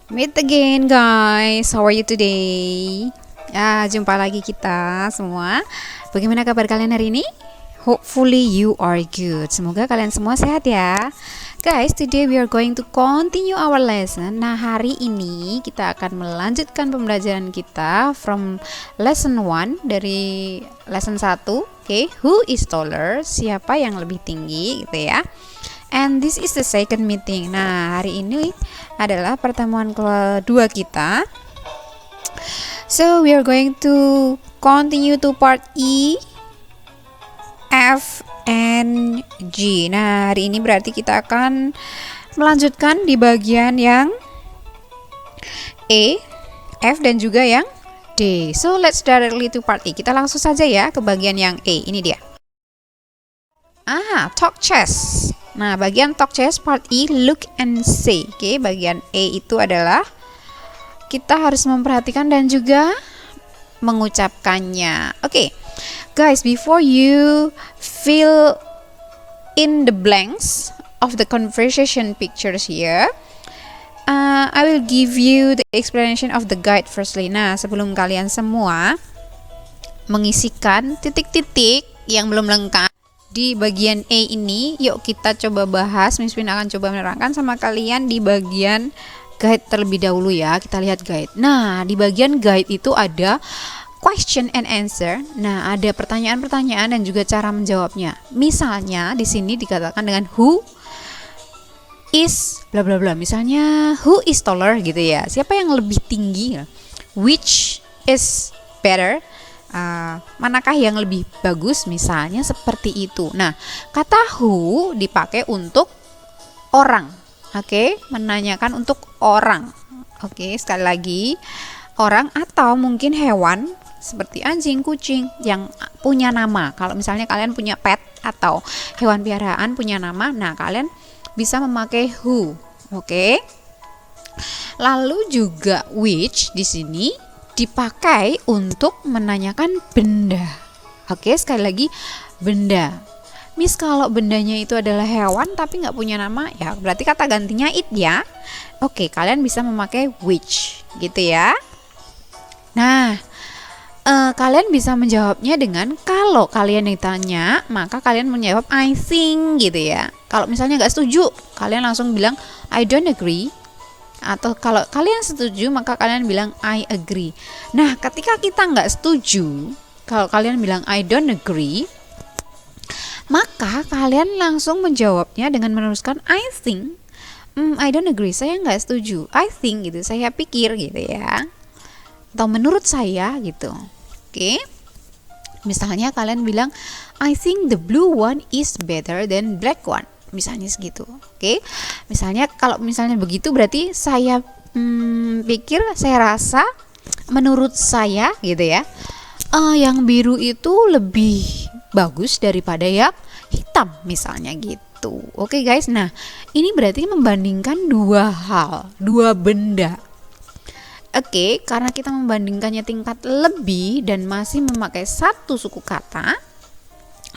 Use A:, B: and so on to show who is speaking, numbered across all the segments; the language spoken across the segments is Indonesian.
A: Meet again guys, how are you today? Jumpa lagi kita semua. Bagaimana kabar kalian hari ini? Hopefully you are good. Semoga kalian semua sehat ya. Guys, today we are going to continue our lesson. Nah, hari ini kita akan melanjutkan pembelajaran kita from lesson 1 dari lesson 1. Okay, who is taller? Siapa yang lebih tinggi gitu ya. And this is the second meeting. Nah, hari ini adalah pertemuan kedua kita. So, we are going to continue to part E, F, and G. Nah, hari ini berarti kita akan melanjutkan di bagian yang E, F, dan juga yang D. So, let's directly to part E. Kita langsung saja ya ke bagian yang E. Ini dia. Talk chess. Nah, bagian talk chess part E, look and say. Oke, bagian E itu adalah kita harus memperhatikan dan juga mengucapkannya. Oke, guys, before you fill in the blanks of the conversation pictures here, I will give you the explanation of the guide firstly. Nah, sebelum kalian semua mengisikan titik-titik yang belum lengkap di bagian E ini, yuk kita coba bahas. Miss Win akan coba menerangkan sama kalian di bagian guide terlebih dahulu ya. Kita lihat guide. Nah, di bagian guide itu ada question and answer. Nah, ada pertanyaan-pertanyaan dan juga cara menjawabnya. Misalnya di sini dikatakan dengan who is bla bla bla. Misalnya who is taller gitu ya. Siapa yang lebih tinggi? Which is better? Manakah yang lebih bagus, misalnya seperti itu. Nah, kata who dipakai untuk orang. Oke, menanyakan untuk orang. Oke, sekali lagi orang atau mungkin hewan seperti anjing, kucing yang punya nama. Kalau misalnya kalian punya pet atau hewan piaraan punya nama, nah kalian bisa memakai who. Oke. Lalu juga which di sini dipakai untuk menanyakan benda. Oke, sekali lagi benda. Miss, kalau bendanya itu adalah hewan tapi nggak punya nama, ya berarti kata gantinya it ya. Oke, kalian bisa memakai which gitu ya. Nah, kalian bisa menjawabnya dengan kalau kalian ditanya, maka kalian menjawab I think gitu ya. Kalau misalnya nggak setuju, kalian langsung bilang I don't agree. Atau kalau kalian setuju, maka kalian bilang I agree. Nah, ketika kita nggak setuju, kalau kalian bilang I don't agree, maka kalian langsung menjawabnya dengan meneruskan I think. I don't agree, saya nggak setuju. I think gitu, saya pikir gitu ya. Atau menurut saya gitu. Oke. Misalnya kalian bilang I think the blue one is better than black one. Misalnya segitu. Oke. Misalnya kalau misalnya begitu berarti saya pikir, saya rasa, menurut saya gitu ya. Yang biru itu lebih bagus daripada yang hitam misalnya gitu. Oke guys. Nah, ini berarti membandingkan dua hal, dua benda. Oke, karena kita membandingkannya tingkat lebih dan masih memakai satu suku kata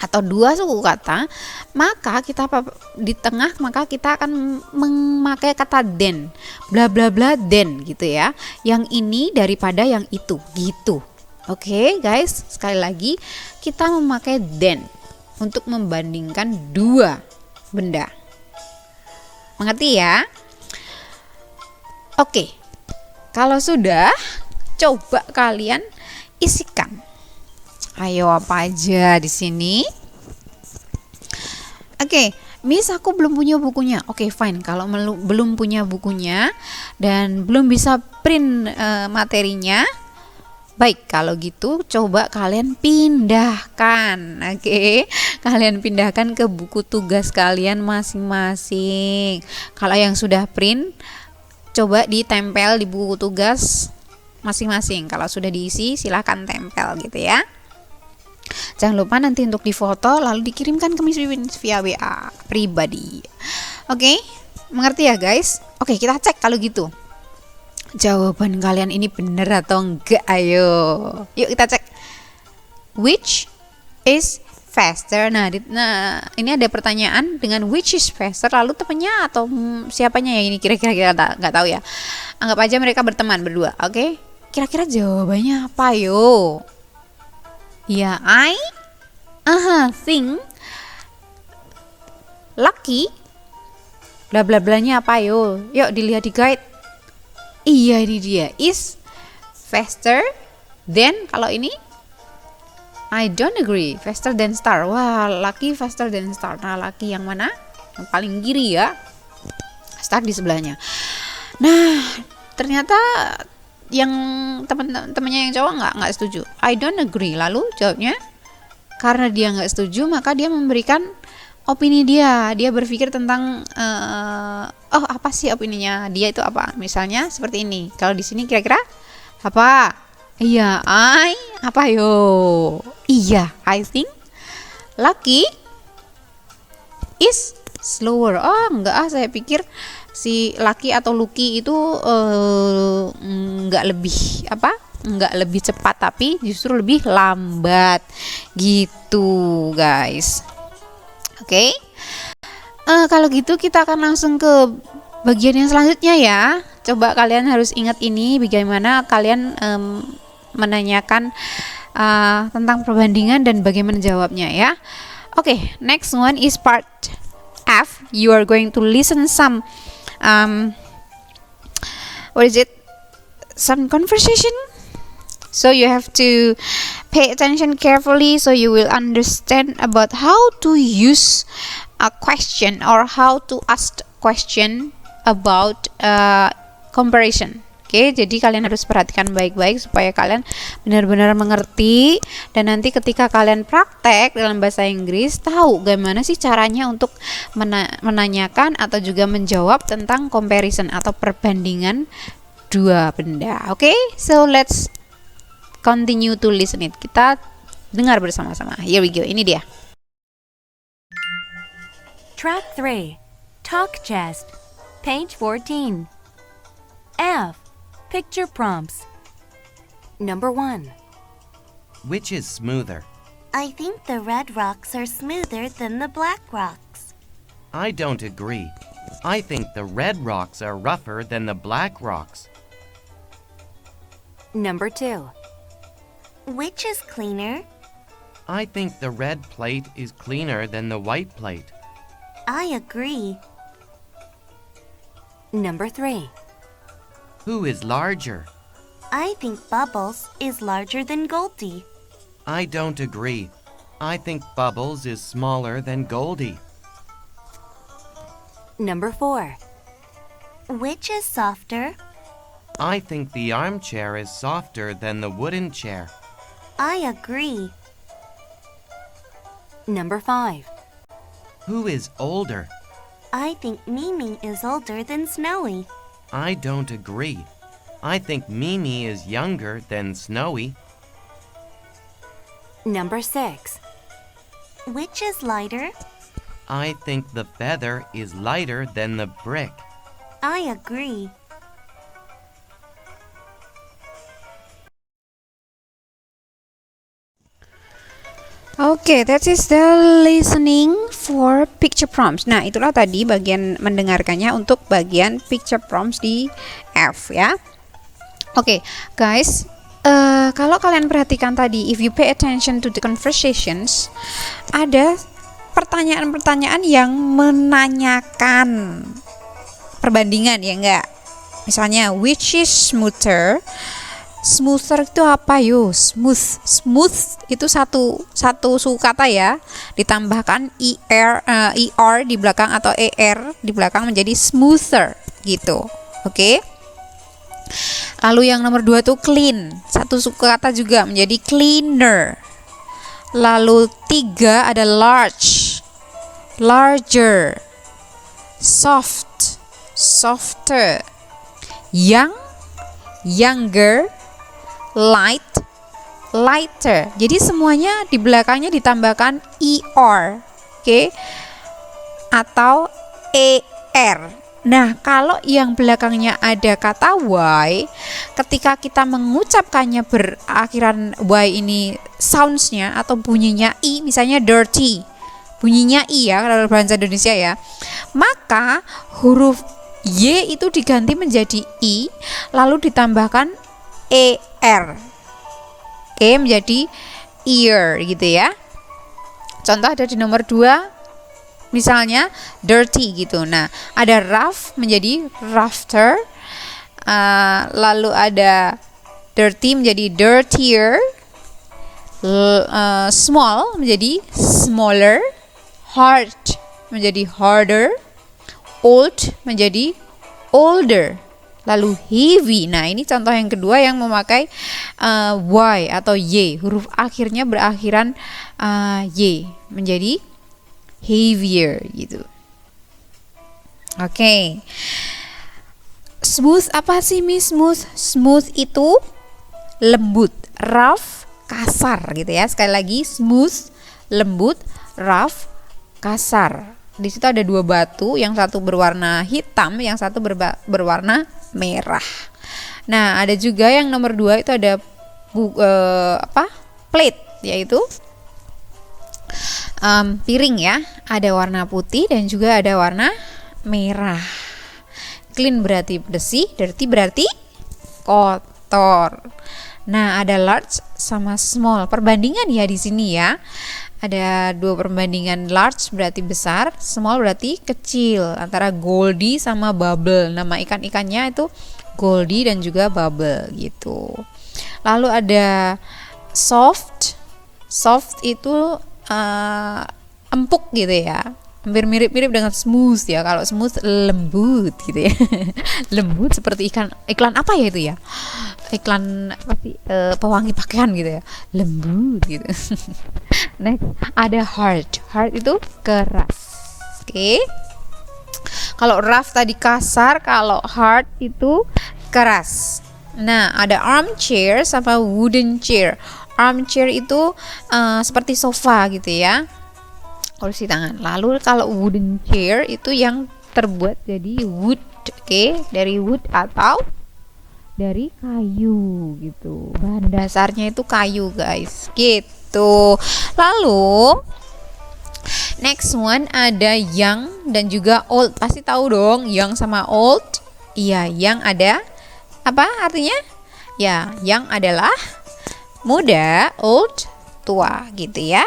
A: atau dua suku kata, maka kita di tengah maka kita akan memakai kata then, bla bla bla then gitu ya. Yang ini daripada yang itu gitu. Oke, guys, sekali lagi kita memakai then untuk membandingkan dua benda. Mengerti ya? Oke. Kalau sudah, coba kalian isikan. Ayo, apa aja di sini? Oke, Miss, aku belum punya bukunya. Oke, fine. Kalau belum punya bukunya dan belum bisa print materinya, baik, kalau gitu coba kalian pindahkan. Oke, kalian pindahkan ke buku tugas kalian masing-masing. Kalau yang sudah print, coba ditempel di buku tugas masing-masing. Kalau sudah diisi, silahkan tempel gitu ya. Jangan lupa nanti untuk difoto lalu dikirimkan ke Miss Wiwin via WA pribadi. Oke, mengerti ya guys? Oke, kita cek kalau gitu. Jawaban kalian ini benar atau enggak? Ayo. Yuk kita cek. Which is faster. Nah, ini ada pertanyaan dengan which is faster, lalu temennya atau siapanya ya ini kira-kira nggak tahu ya. Anggap aja mereka berteman berdua, oke? Kira-kira jawabannya apa yo? Ya, I think Lucky bla bla blanya apa yo? Yuk dilihat di guide. Iya, ini dia, is faster than, kalau ini I don't agree, faster than Star. Wah, Lucky faster than Star. Nah, Lucky yang mana? Yang paling kiri ya. Star di sebelahnya. Nah, ternyata yang teman-temannya yang cowok nggak setuju. I don't agree. Lalu jawabnya, karena dia nggak setuju, maka dia memberikan opini dia. Dia berpikir tentang apa sih opininya dia itu apa? Misalnya seperti ini. Kalau di sini kira-kira apa? Iya, apa yo? Iya, I think Lucky is slower. Oh, enggak, saya pikir si Lucky atau Lucky itu enggak lebih cepat, tapi justru lebih lambat gitu, guys. Oke. Kalau gitu kita akan langsung ke bagian yang selanjutnya ya. Coba kalian harus ingat ini, bagaimana kalian menanyakan tentang perbandingan dan bagaimana jawabnya ya. Oke, next one is part F. You are going to listen some some conversation. So you have to pay attention carefully so you will understand about how to use a question or how to ask question about comparison. Oke, jadi kalian harus perhatikan baik-baik supaya kalian benar-benar mengerti, dan nanti ketika kalian praktek dalam bahasa Inggris tahu bagaimana sih caranya untuk menanyakan atau juga menjawab tentang comparison atau perbandingan dua benda. Oke, so let's continue to listen it. Kita dengar bersama-sama. Here we go. Ini dia.
B: Track 3. Talk chest. Page 14. F. Picture prompts. Number 1.
C: Which is smoother?
D: I think the red rocks are smoother than the black rocks.
C: I don't agree. I think the red rocks are rougher than the black rocks.
B: Number 2.
D: Which is cleaner?
C: I think the red plate is cleaner than the white plate.
D: I agree.
B: Number 3.
C: Who is larger?
D: I think Bubbles is larger than Goldie.
C: I don't agree. I think Bubbles is smaller than Goldie.
B: Number 4.
D: Which is softer?
C: I think the armchair is softer than the wooden chair.
D: I agree.
B: Number 5.
C: Who is older?
D: I think Mimi is older than Snowy.
C: I don't agree. I think Mimi is younger than Snowy.
B: Number 6.
D: Which is lighter?
C: I think the feather is lighter than the brick.
D: I agree.
A: Oke, that is the listening for picture prompts. Nah, itulah tadi bagian mendengarkannya untuk bagian picture prompts di F ya. Oke, guys, kalau kalian perhatikan tadi, if you pay attention to the conversations, ada pertanyaan-pertanyaan yang menanyakan perbandingan ya enggak? Misalnya, which is smoother? Smoother itu apa yo? Smooth itu satu sukata ya, ditambahkan er di belakang atau er di belakang menjadi smoother gitu. Oke. Lalu yang nomor 2 tuh clean, satu sukata juga menjadi cleaner. Lalu 3 ada large, larger, soft, softer, young, younger, light, lighter. Jadi semuanya di belakangnya ditambahkan er, oke, atau er. Nah, kalau yang belakangnya ada kata Y, ketika kita mengucapkannya berakhiran Y ini sounds-nya atau bunyinya I, misalnya dirty, bunyinya I ya kalau bahasa Indonesia ya, maka huruf Y itu diganti menjadi I, lalu ditambahkan ER, oke, menjadi ear gitu ya. Contoh ada di nomor 2, misalnya dirty gitu. Nah, ada rough menjadi rafter, lalu ada dirty menjadi dirtier, small menjadi smaller, hard menjadi harder, old menjadi older, lalu heavy. Nah, ini contoh yang kedua yang memakai Y atau Y, huruf akhirnya berakhiran Y menjadi heavier gitu. Oke. Smooth apa sih Miss? Smooth itu lembut, rough kasar gitu ya. Sekali lagi, smooth lembut, rough kasar. Di situ ada 2 batu, yang satu berwarna hitam, yang satu berwarna merah. Nah, ada juga yang nomor 2 itu ada plate, yaitu piring ya, ada warna putih dan juga ada warna merah. Clean berarti bersih, dirty berarti kotor. Nah, ada large sama small. Perbandingan ya di sini ya. Ada 2 perbandingan, large berarti besar, small berarti kecil, antara Goldie sama Bubble. Nama ikan-ikannya itu Goldie dan juga Bubble gitu. Lalu ada soft. Soft itu empuk gitu ya, hampir mirip-mirip dengan smooth ya. Kalau smooth lembut gitu ya. Lembut seperti iklan apa ya itu ya, iklan apa sih, pewangi pakaian gitu ya, lembut gitu. Next ada hard. Hard itu keras. Oke. Kalau rough tadi kasar, kalau hard itu keras. Nah, ada armchair sama wooden chair. Armchair itu seperti sofa gitu ya, kursi tangan. Lalu kalau wooden chair itu yang terbuat jadi wood, oke, dari wood atau dari kayu gitu. Bahan dasarnya itu kayu guys, gitu. Lalu next one ada young dan juga old. Pasti tahu dong young sama old. Iya, young ada apa artinya? Ya, young adalah muda, old tua gitu ya.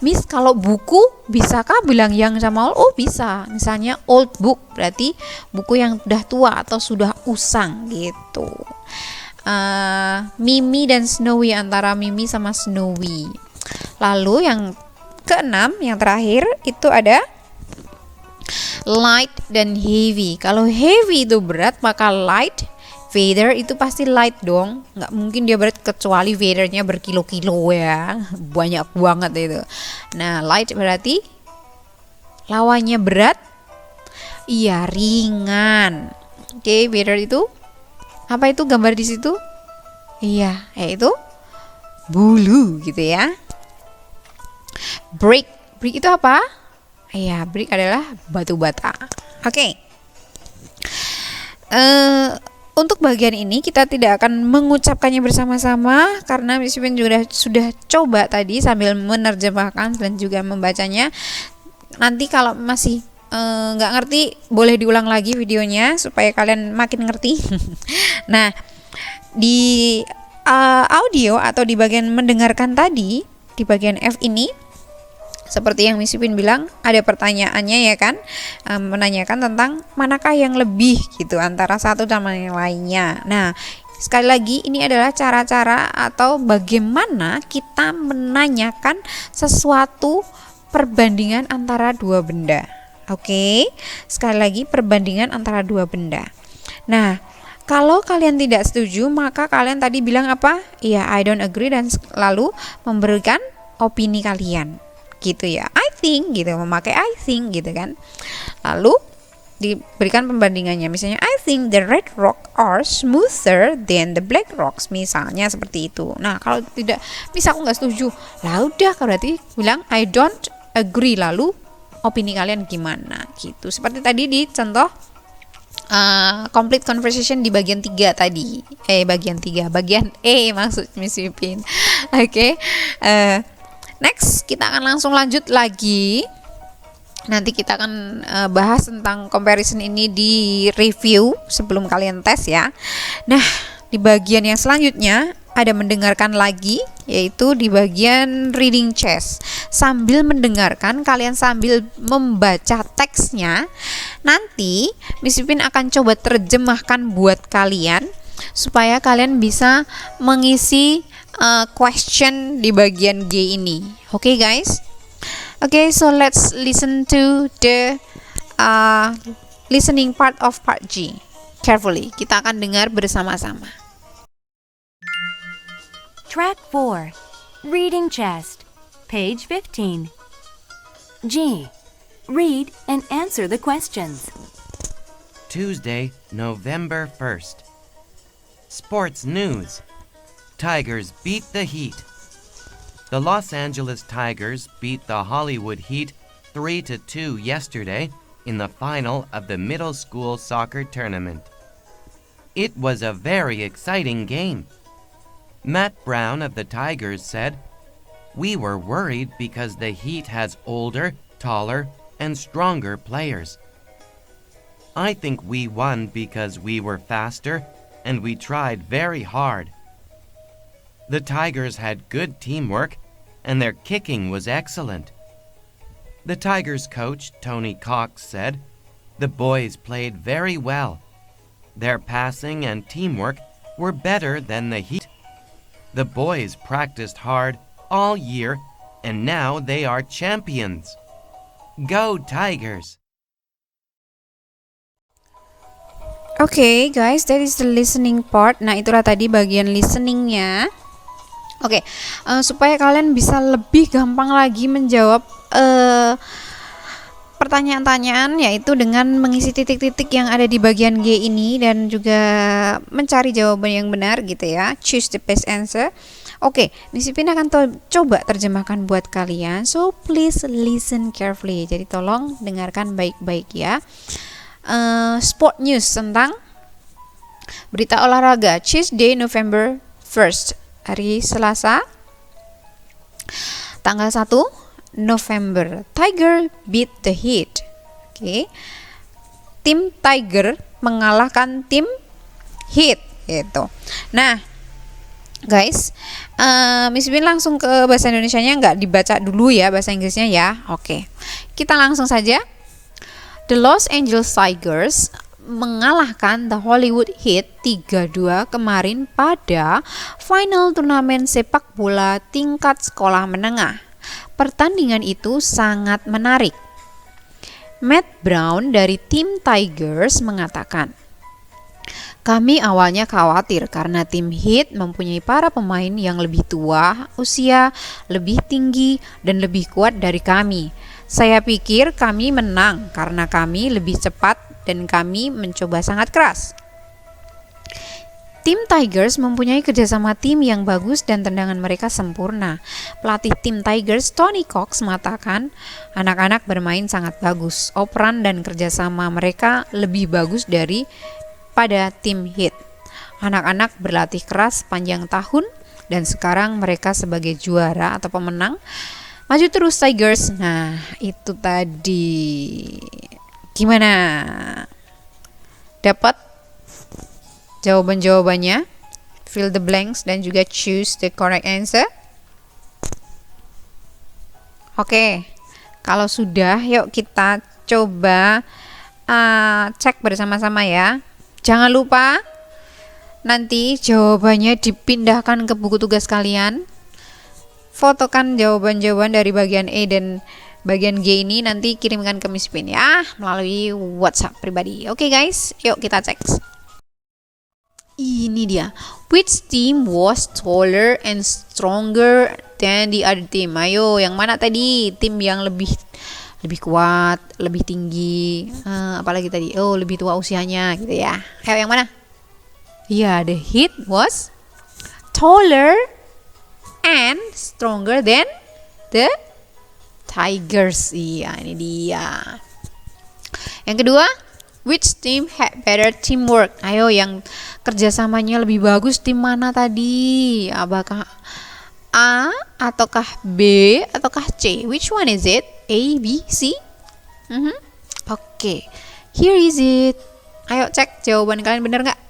A: Miss, kalau buku bisakah bilang young sama old? Oh bisa. Misalnya old book berarti buku yang sudah tua atau sudah usang gitu. Mimi dan Snowy, antara Mimi sama Snowy. Lalu yang keenam, yang terakhir itu ada light dan heavy. Kalau heavy itu berat, maka light. Vader itu pasti light dong, nggak mungkin dia berat kecuali Vadernya berkilo-kilo ya, banyak banget itu. Nah, light berarti lawannya berat, iya ringan. Oke, Vader itu apa itu gambar di situ? Iya, itu bulu gitu ya. Brick itu apa? Iya, brick adalah batu bata. Oke. Untuk bagian ini kita tidak akan mengucapkannya bersama-sama karena Miss Pipin juga sudah coba tadi sambil menerjemahkan dan juga membacanya. Nanti kalau masih nggak ngerti boleh diulang lagi videonya supaya kalian makin ngerti. Nah, di audio atau di bagian mendengarkan tadi, di bagian F ini, seperti yang Miss Pipin bilang, ada pertanyaannya ya kan, menanyakan tentang manakah yang lebih gitu antara satu sama yang lainnya. Nah, sekali lagi ini adalah cara-cara atau bagaimana kita menanyakan sesuatu perbandingan antara dua benda. Oke, sekali lagi perbandingan antara dua benda. Nah, kalau kalian tidak setuju, maka kalian tadi bilang apa? Iya, I don't agree, dan lalu memberikan opini kalian. Gitu ya, I think gitu, memakai I think gitu kan. Lalu diberikan pembandingannya, misalnya I think the red rock are smoother than the black rocks, misalnya seperti itu. Nah, kalau tidak, misal aku nggak setuju, lah udah berarti bilang I don't agree, lalu opini kalian gimana gitu. Seperti tadi di contoh complete conversation di bagian 3 tadi. Bagian E maksud Miss Pipin. Oke. Next kita akan langsung lanjut lagi. Nanti kita akan bahas tentang comparison ini di review sebelum kalian tes ya. Nah, di bagian yang selanjutnya ada mendengarkan lagi, yaitu di bagian reading chess. Sambil mendengarkan, kalian sambil membaca teksnya. Nanti Miss Pipin akan coba terjemahkan buat kalian supaya kalian bisa mengisi question di bagian G ini. Oke, guys? Okay, so let's listen to the listening part of part G carefully. Kita akan dengar bersama-sama.
B: Track 4. Reading chest. Page 15. G. Read and answer the questions.
C: Tuesday, November 1st. Sports news. Tigers beat the Heat. The Los Angeles Tigers beat the Hollywood Heat 3-2 yesterday in the final of the middle school soccer tournament. It was a very exciting game. Matt Brown of the Tigers said, "We were worried because the Heat has older, taller, and stronger players. I think we won because we were faster and we tried very hard. The Tigers had good teamwork and their kicking was excellent." The Tigers coach, Tony Cox, said, "The boys played very well. Their passing and teamwork were better than the Heat. The boys practiced hard all year and now they are champions. Go Tigers!"
A: Okay, guys, that is the listening part. Nah, itulah tadi bagian listeningnya. Oke, supaya kalian bisa lebih gampang lagi menjawab pertanyaan-pertanyaan, yaitu dengan mengisi titik-titik yang ada di bagian G ini dan juga mencari jawaban yang benar gitu ya. Choose the best answer. Oke, Miss Pipin akan coba terjemahkan buat kalian. So please listen carefully. Jadi tolong dengarkan baik-baik ya. Sport news tentang berita olahraga. Tuesday, November 1st. Hari Selasa, tanggal 1 November. Tiger beat the Heat. Oke. Tim Tiger mengalahkan tim Heat gitu. Nah, guys, Miss Bin langsung ke bahasa Indonesianya, nggak dibaca dulu ya bahasa Inggrisnya ya. Oke. Kita langsung saja. The Los Angeles Tigers mengalahkan The Hollywood Heat 3-2 kemarin pada final turnamen sepak bola tingkat sekolah menengah. Pertandingan itu sangat menarik. Matt Brown dari tim Tigers mengatakan, "Kami awalnya khawatir karena tim Heat mempunyai para pemain yang lebih tua, usia lebih tinggi, dan lebih kuat dari kami. Saya pikir kami menang karena kami lebih cepat dan kami mencoba sangat keras." Tim Tigers mempunyai kerjasama tim yang bagus dan tendangan mereka sempurna. Pelatih tim Tigers, Tony Cox, mengatakan anak-anak bermain sangat bagus. Operan dan kerjasama mereka lebih bagus daripada tim Heat. Anak-anak berlatih keras sepanjang tahun dan sekarang mereka sebagai juara atau pemenang. Maju terus Tigers. Nah, itu tadi. Gimana? Dapat jawaban-jawabannya? Fill the blanks dan juga choose the correct answer. Oke. Kalau sudah, yuk kita coba cek bersama-sama ya. Jangan lupa nanti jawabannya dipindahkan ke buku tugas kalian. Fotokan jawaban-jawaban dari bagian E dan bagian G ini, nanti kirimkan ke Miss Pin ya melalui WhatsApp pribadi. Oke guys, yuk kita cek. Ini dia. Which team was taller and stronger than the other team? Ayo, yang mana tadi? Tim yang lebih kuat, lebih tinggi, apalagi tadi? Oh, lebih tua usianya gitu ya. Ayo, yang mana? Ya, the Heat was taller and stronger than the Tigers. Iya, ini dia. Yang kedua, Which team had better teamwork? Ayo, yang kerjasamanya lebih bagus tim mana tadi? Apakah A ataukah B ataukah C? Which one is it? A, B, C? Oke, here is it. Ayo cek jawaban kalian bener nggak?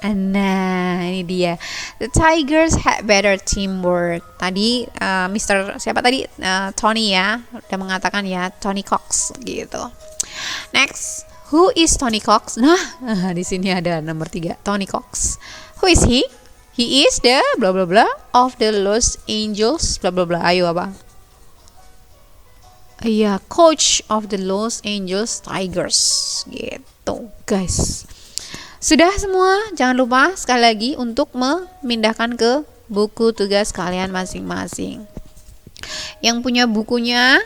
A: Nah, ini dia. The Tigers had better teamwork. Tadi Mr. siapa tadi? Tony ya, udah mengatakan ya, Tony Cox gitu. Next, who is Tony Cox? Nah, di sini ada nomor 3, Tony Cox. Who is he? He is the bla bla bla of the Los Angeles bla bla bla. Ayo apa? Iya, coach of the Los Angeles Tigers gitu, guys. Sudah semua, jangan lupa sekali lagi untuk memindahkan ke buku tugas kalian masing-masing. Yang punya bukunya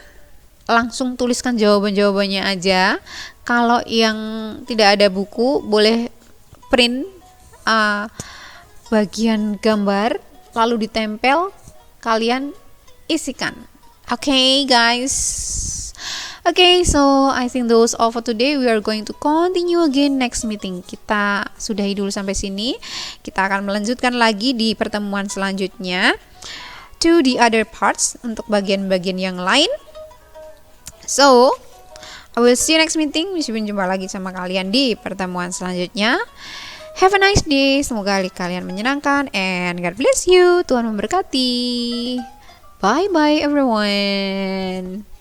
A: langsung tuliskan jawaban-jawabannya aja. Kalau yang tidak ada buku boleh print bagian gambar lalu ditempel, kalian isikan. Okay, guys. Okay, so I think those all for today. We are going to continue again next meeting. Kita sudahi dulu sampai sini. Kita akan melanjutkan lagi di pertemuan selanjutnya to the other parts untuk bagian-bagian yang lain. So, I will see you next meeting. Bisa berjumpa lagi sama kalian di pertemuan selanjutnya. Have a nice day. Semoga hari kalian menyenangkan and God bless you. Tuhan memberkati. Bye bye everyone.